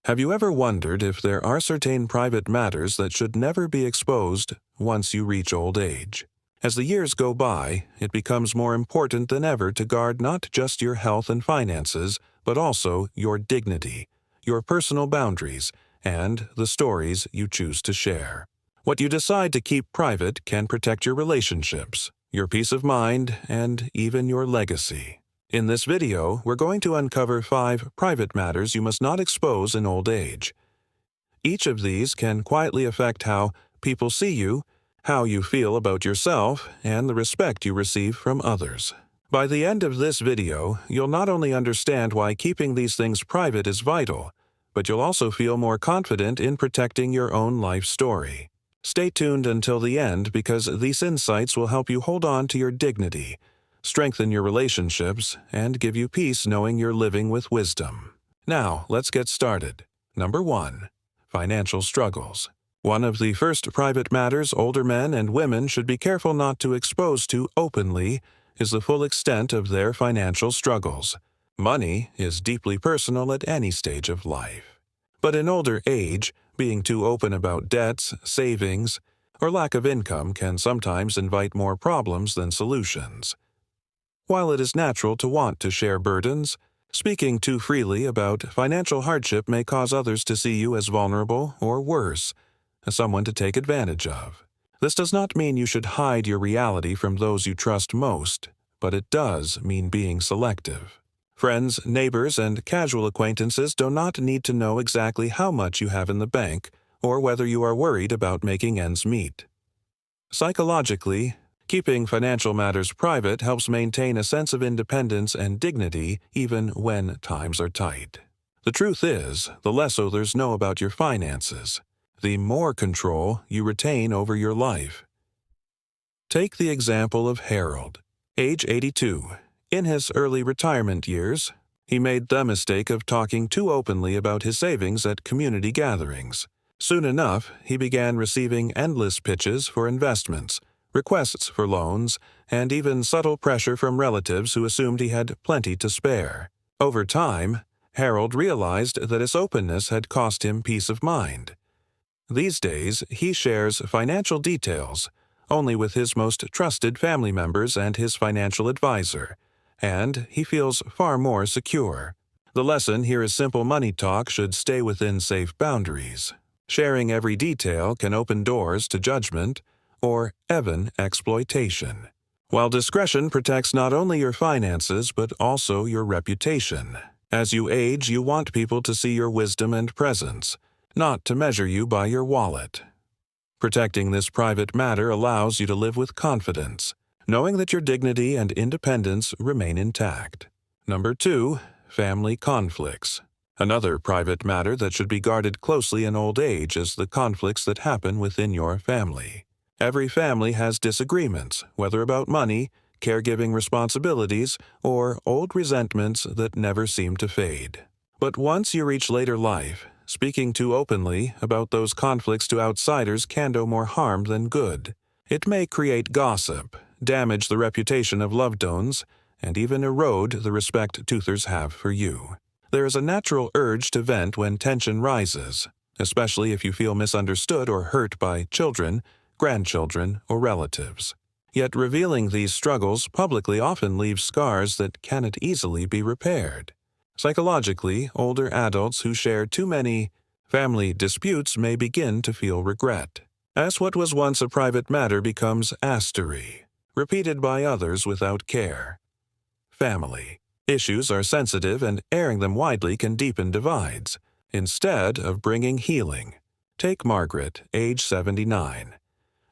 Have you ever wondered if there are certain private matters that should never be exposed once you reach old age? As the years go by, it becomes more important than ever to guard not just your health and finances, but also your dignity, your personal boundaries, and the stories you choose to share. What you decide to keep private can protect your relationships, your peace of mind, and even your legacy. In this video, we're going to uncover 5 private matters you must not expose in old age. Each of these can quietly affect how people see you, how you feel about yourself, and the respect you receive from others. By the end of this video, you'll not only understand why keeping these things private is vital, but you'll also feel more confident in protecting your own life story. Stay tuned until the end because these insights will help you hold on to your dignity, strengthen your relationships, and give you peace knowing you're living with wisdom. Now, let's get started. Number 1. Financial struggles. One of the first private matters older men and women should be careful not to expose to openly is the full extent of their financial struggles. Money is deeply personal at any stage of life. But in older age, being too open about debts, savings, or lack of income can sometimes invite more problems than solutions. While it is natural to want to share burdens, speaking too freely about financial hardship may cause others to see you as vulnerable or worse, as someone to take advantage of. This does not mean you should hide your reality from those you trust most, but it does mean being selective. Friends, neighbors, and casual acquaintances do not need to know exactly how much you have in the bank or whether you are worried about making ends meet. Psychologically, keeping financial matters private helps maintain a sense of independence and dignity even when times are tight. The truth is, the less others know about your finances, the more control you retain over your life. Take the example of Harold, age 82. In his early retirement years, he made the mistake of talking too openly about his savings at community gatherings. Soon enough, he began receiving endless pitches for investments, requests for loans, and even subtle pressure from relatives who assumed he had plenty to spare. Over time, Harold realized that his openness had cost him peace of mind. These days, he shares financial details only with his most trusted family members and his financial advisor, and he feels far more secure. The lesson here is simple: money talk should stay within safe boundaries. Sharing every detail can open doors to judgment or even exploitation, while discretion protects not only your finances but also your reputation. As you age, you want people to see your wisdom and presence, not to measure you by your wallet. Protecting this private matter allows you to live with confidence, knowing that your dignity and independence remain intact. Number 2. Family conflicts. Another private matter that should be guarded closely in old age is the conflicts that happen within your family. Every family has disagreements, whether about money, caregiving responsibilities, or old resentments that never seem to fade. But once you reach later life, speaking too openly about those conflicts to outsiders can do more harm than good. It may create gossip, damage the reputation of loved ones, and even erode the respect toothers have for you. There is a natural urge to vent when tension rises, especially if you feel misunderstood or hurt by children, grandchildren, or relatives. Yet revealing these struggles publicly often leaves scars that cannot easily be repaired. Psychologically, older adults who share too many family disputes may begin to feel regret, as what was once a private matter becomes astery, repeated by others without care. Family issues are sensitive, and airing them widely can deepen divides, instead of bringing healing. Take Margaret, age 79.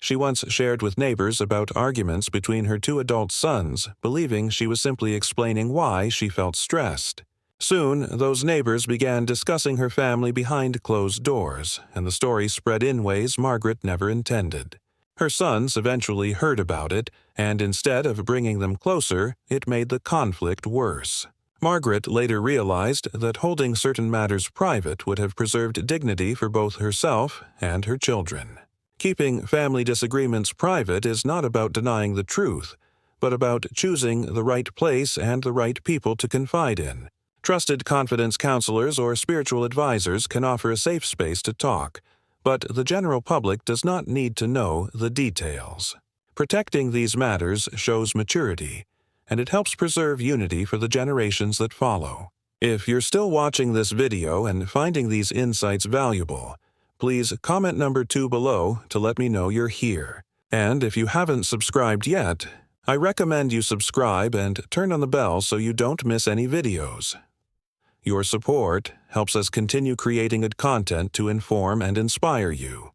She once shared with neighbors about arguments between her 2 adult sons, believing she was simply explaining why she felt stressed. Soon, those neighbors began discussing her family behind closed doors, and the story spread in ways Margaret never intended. Her sons eventually heard about it, and instead of bringing them closer, it made the conflict worse. Margaret later realized that holding certain matters private would have preserved dignity for both herself and her children. Keeping family disagreements private is not about denying the truth, but about choosing the right place and the right people to confide in. Trusted confidence counselors or spiritual advisors can offer a safe space to talk, but the general public does not need to know the details. Protecting these matters shows maturity, and it helps preserve unity for the generations that follow. If you're still watching this video and finding these insights valuable, please comment number 2 below to let me know you're here. And if you haven't subscribed yet, I recommend you subscribe and turn on the bell so you don't miss any videos. Your support helps us continue creating good content to inform and inspire you.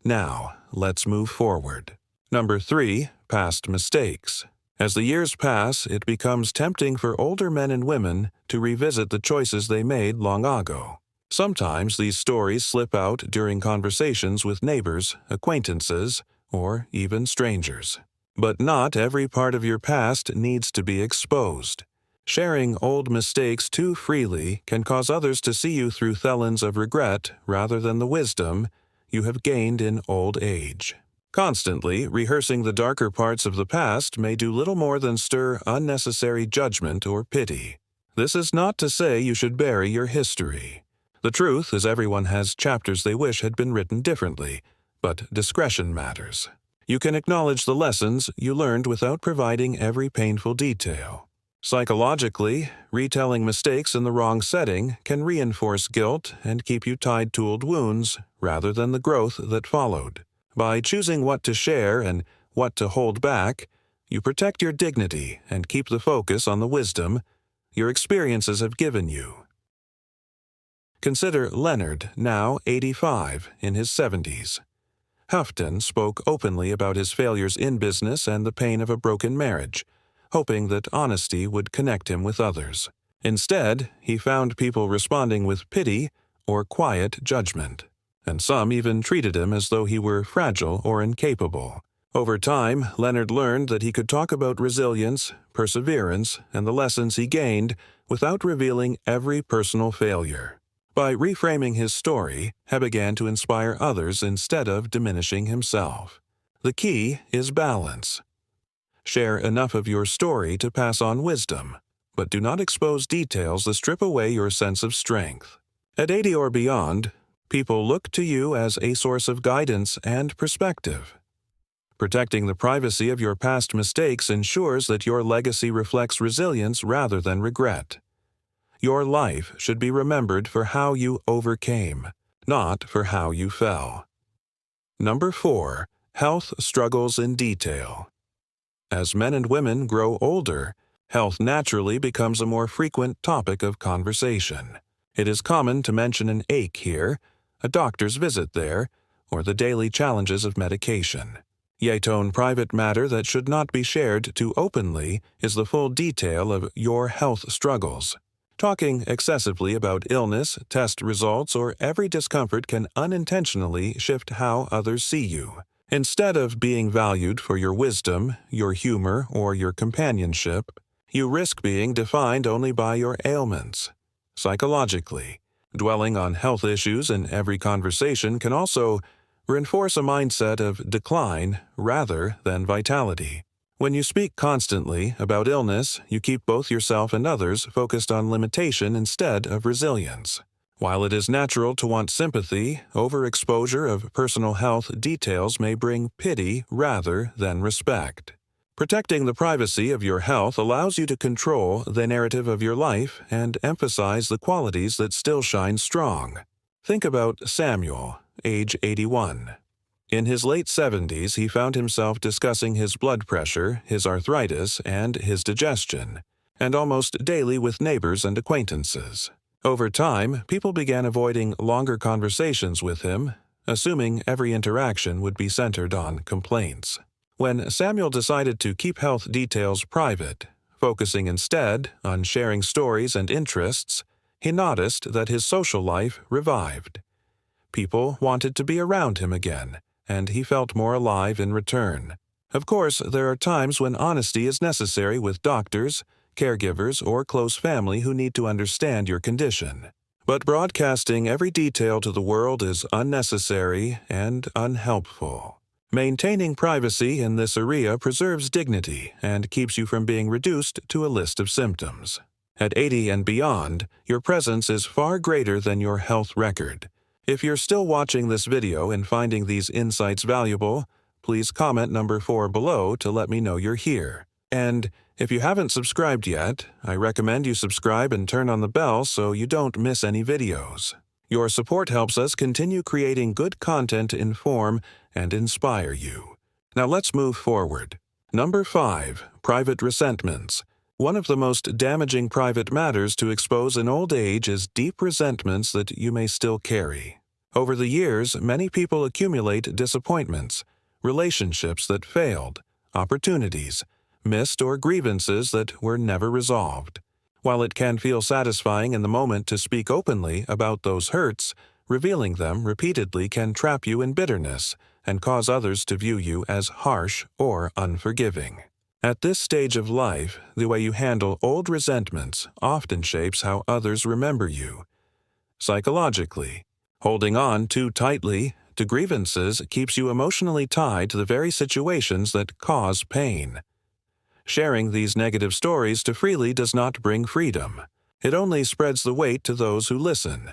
Now, let's move forward. Number 3, past mistakes. As the years pass, it becomes tempting for older men and women to revisit the choices they made long ago. Sometimes these stories slip out during conversations with neighbors, acquaintances, or even strangers. But not every part of your past needs to be exposed. Sharing old mistakes too freely can cause others to see you through thelons of regret rather than the wisdom you have gained in old age. Constantly rehearsing the darker parts of the past may do little more than stir unnecessary judgment or pity. This is not to say you should bury your history. The truth is everyone has chapters they wish had been written differently, but discretion matters. You can acknowledge the lessons you learned without providing every painful detail. Psychologically, retelling mistakes in the wrong setting can reinforce guilt and keep you tied to old wounds rather than the growth that followed. By choosing what to share and what to hold back, you protect your dignity and keep the focus on the wisdom your experiences have given you. Consider Leonard, now 85, in his 70s. Houghton spoke openly about his failures in business and the pain of a broken marriage, hoping that honesty would connect him with others. Instead, he found people responding with pity or quiet judgment, and some even treated him as though he were fragile or incapable. Over time, Leonard learned that he could talk about resilience, perseverance, and the lessons he gained without revealing every personal failure. By reframing his story, he began to inspire others instead of diminishing himself. The key is balance. Share enough of your story to pass on wisdom, but do not expose details that strip away your sense of strength. At 80 or beyond, people look to you as a source of guidance and perspective. Protecting the privacy of your past mistakes ensures that your legacy reflects resilience rather than regret. Your life should be remembered for how you overcame, not for how you fell. Number 4, health struggles in detail. As men and women grow older, health naturally becomes a more frequent topic of conversation. It is common to mention an ache here, a doctor's visit there, or the daily challenges of medication. Yet on private matter that should not be shared too openly is the full detail of your health struggles. Talking excessively about illness, test results, or every discomfort can unintentionally shift how others see you. Instead of being valued for your wisdom, your humor, or your companionship, you risk being defined only by your ailments. Psychologically, dwelling on health issues in every conversation can also reinforce a mindset of decline rather than vitality. When you speak constantly about illness, you keep both yourself and others focused on limitation instead of resilience. While it is natural to want sympathy, overexposure of personal health details may bring pity rather than respect. Protecting the privacy of your health allows you to control the narrative of your life and emphasize the qualities that still shine strong. Think about Samuel, age 81. In his late 70s, he found himself discussing his blood pressure, his arthritis, and his digestion, and almost daily with neighbors and acquaintances. Over time, people began avoiding longer conversations with him, assuming every interaction would be centered on complaints. When Samuel decided to keep health details private, focusing instead on sharing stories and interests, he noticed that his social life revived. People wanted to be around him again, and he felt more alive in return. Of course, there are times when honesty is necessary with doctors, caregivers, or close family who need to understand your condition. But broadcasting every detail to the world is unnecessary and unhelpful. Maintaining privacy in this area preserves dignity and keeps you from being reduced to a list of symptoms. At 80 and beyond, your presence is far greater than your health record. If you're still watching this video and finding these insights valuable, please comment number 4 below to let me know you're here. And if you haven't subscribed yet, I recommend you subscribe and turn on the bell so you don't miss any videos. Your support helps us continue creating good content to inform and inspire you. Now let's move forward. Number 5. Private resentments. One of the most damaging private matters to expose in old age is deep resentments that you may still carry. Over the years, many people accumulate disappointments, relationships that failed, opportunities missed, or grievances that were never resolved. While it can feel satisfying in the moment to speak openly about those hurts, revealing them repeatedly can trap you in bitterness and cause others to view you as harsh or unforgiving. At this stage of life, the way you handle old resentments often shapes how others remember you. Psychologically, holding on too tightly to grievances keeps you emotionally tied to the very situations that cause pain. Sharing these negative stories too freely does not bring freedom. It only spreads the weight to those who listen.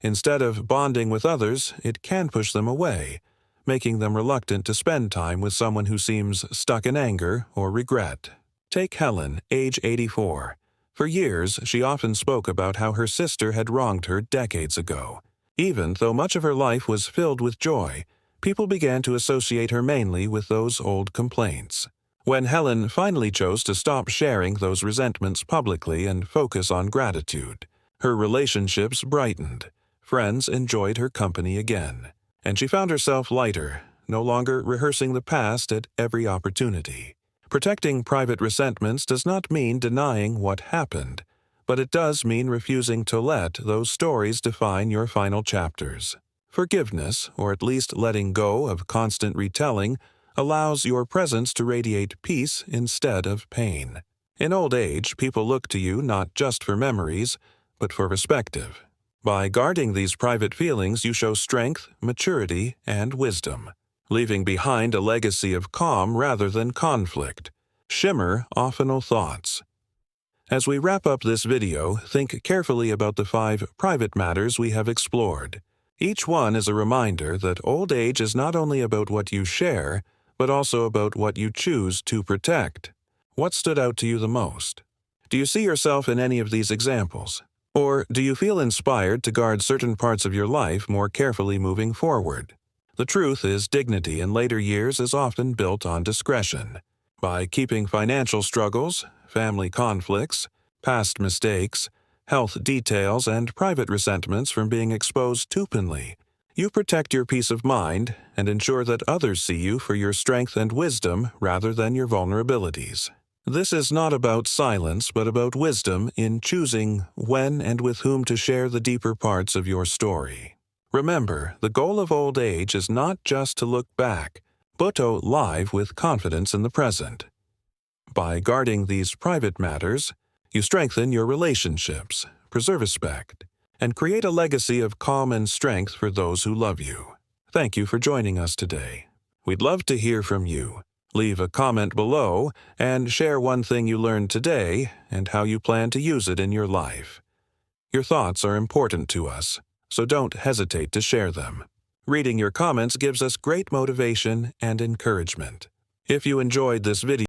Instead of bonding with others, it can push them away, making them reluctant to spend time with someone who seems stuck in anger or regret. Take Helen, age 84. For years, she often spoke about how her sister had wronged her decades ago. Even though much of her life was filled with joy, people began to associate her mainly with those old complaints. When Helen finally chose to stop sharing those resentments publicly and focus on gratitude, her relationships brightened. Friends enjoyed her company again, and she found herself lighter, no longer rehearsing the past at every opportunity. Protecting private resentments does not mean denying what happened, but it does mean refusing to let those stories define your final chapters. Forgiveness, or at least letting go of constant retelling, allows your presence to radiate peace instead of pain. In old age, people look to you not just for memories, but for perspective. By guarding these private feelings, you show strength, maturity, and wisdom, leaving behind a legacy of calm rather than conflict. Shimmer Optional Thoughts. As we wrap up this video, think carefully about the 5 private matters we have explored. Each one is a reminder that old age is not only about what you share, but also about what you choose to protect. What stood out to you the most? Do you see yourself in any of these examples? Or do you feel inspired to guard certain parts of your life more carefully moving forward? The truth is, dignity in later years is often built on discretion. By keeping financial struggles, family conflicts, past mistakes, health details, and private resentments from being exposed openly, you protect your peace of mind and ensure that others see you for your strength and wisdom rather than your vulnerabilities. This is not about silence, but about wisdom in choosing when and with whom to share the deeper parts of your story. Remember, the goal of old age is not just to look back, but to live with confidence in the present. By guarding these private matters, you strengthen your relationships, preserve respect, and create a legacy of calm and strength for those who love you. Thank you for joining us today. We'd love to hear from you. Leave a comment below and share one thing you learned today and how you plan to use it in your life. Your thoughts are important to us, so don't hesitate to share them. Reading your comments gives us great motivation and encouragement. If you enjoyed this video,